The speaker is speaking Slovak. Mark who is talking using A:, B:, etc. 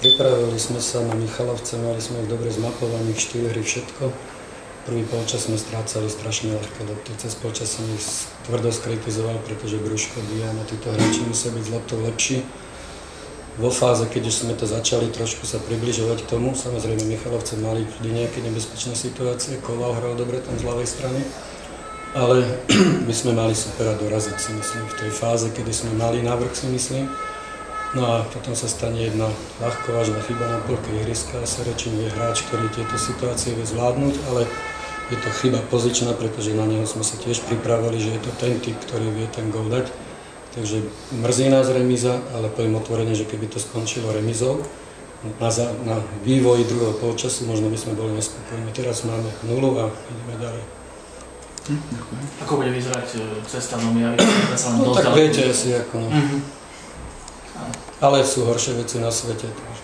A: Pripravili sme sa na Michalovce, mali sme ich dobre zmapovaných, 4 hry, všetko. Prvý polčas sme strácali strašne ľahké lopty. Cez polčas som ich tvrdo skritizoval, pretože Bruško, Diana, títo hráči musia byť z loptou lepší. Vo fáze, keď už sme to začali trošku sa približovať k tomu, samozrejme Michalovce mali vždy nejaké nebezpečné situácie, Koval hral dobre tam z ľavej strany, ale my sme mali supera doraziť, si myslím, v tej fáze, kedy sme mali návrh, si myslím. No a potom sa stane jedna ľahko vážna chyba na polke ihriska a Serečín je hráč, ktorý tieto situácie vie zvládnuť, ale je to chyba pozičná, pretože na neho sme sa tiež pripravili, že je to ten typ, ktorý vie ten gól dať. Takže mrzí nás remíza, ale poviem otvorene, že keby to skončilo remízou, na vývoji druhého polčasu možno by sme boli nespokojní. Teraz máme 0 a ideme ďalej.
B: Ako bude vyzerať cesta do Mijavy?
A: No tak viete asi ako, no. Ale sú horšie veci na svete. Takže.